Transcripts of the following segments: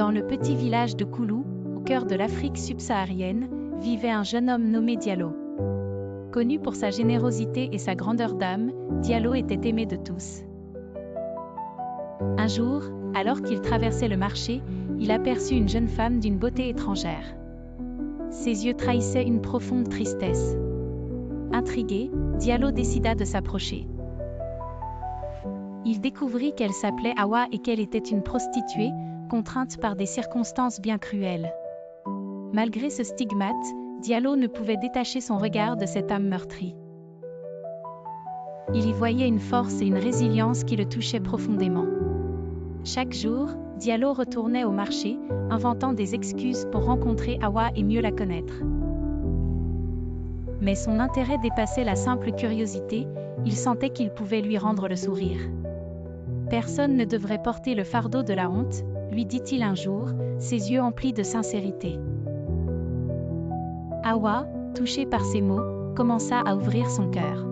Dans le petit village de Koulou, au cœur de l'Afrique subsaharienne, vivait un jeune homme nommé Diallo. Connu pour sa générosité et sa grandeur d'âme, Diallo était aimé de tous. Un jour, alors qu'il traversait le marché, il aperçut une jeune femme d'une beauté étrangère. Ses yeux trahissaient une profonde tristesse. Intrigué, Diallo décida de s'approcher. Il découvrit qu'elle s'appelait Awa et qu'elle était une prostituée, contrainte par des circonstances bien cruelles. Malgré ce stigmate, Diallo ne pouvait détacher son regard de cette âme meurtrie. Il y voyait une force et une résilience qui le touchaient profondément. Chaque jour, Diallo retournait au marché, inventant des excuses pour rencontrer Awa et mieux la connaître. Mais son intérêt dépassait la simple curiosité, il sentait qu'il pouvait lui rendre le sourire. Personne ne devrait porter le fardeau de la honte, lui dit-il un jour, ses yeux emplis de sincérité. Awa, touchée par ces mots, commença à ouvrir son cœur.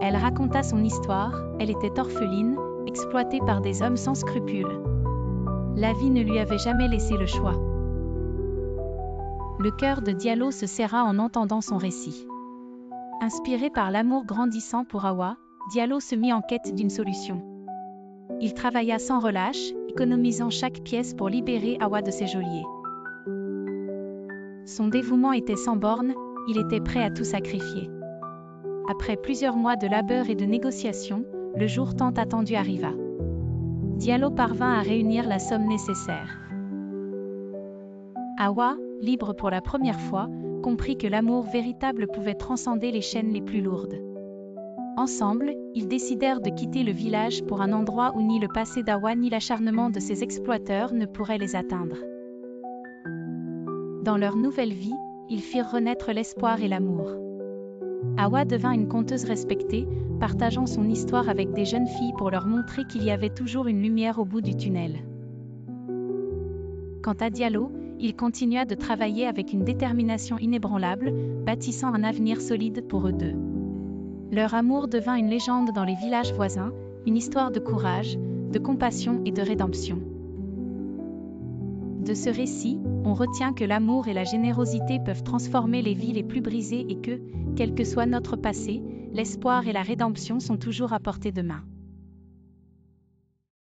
Elle raconta son histoire, elle était orpheline, exploitée par des hommes sans scrupules. La vie ne lui avait jamais laissé le choix. Le cœur de Diallo se serra en entendant son récit. Inspiré par l'amour grandissant pour Awa, Diallo se mit en quête d'une solution. Il travailla sans relâche, économisant chaque pièce pour libérer Awa de ses geôliers. Son dévouement était sans bornes, il était prêt à tout sacrifier. Après plusieurs mois de labeur et de négociations, le jour tant attendu arriva. Diallo parvint à réunir la somme nécessaire. Awa, libre pour la première fois, comprit que l'amour véritable pouvait transcender les chaînes les plus lourdes. Ensemble, ils décidèrent de quitter le village pour un endroit où ni le passé d'Awa ni l'acharnement de ses exploiteurs ne pourraient les atteindre. Dans leur nouvelle vie, ils firent renaître l'espoir et l'amour. Awa devint une conteuse respectée, partageant son histoire avec des jeunes filles pour leur montrer qu'il y avait toujours une lumière au bout du tunnel. Quant à Diallo, il continua de travailler avec une détermination inébranlable, bâtissant un avenir solide pour eux deux. Leur amour devint une légende dans les villages voisins, une histoire de courage, de compassion et de rédemption. De ce récit, on retient que l'amour et la générosité peuvent transformer les vies les plus brisées et que, quel que soit notre passé, l'espoir et la rédemption sont toujours à portée de main.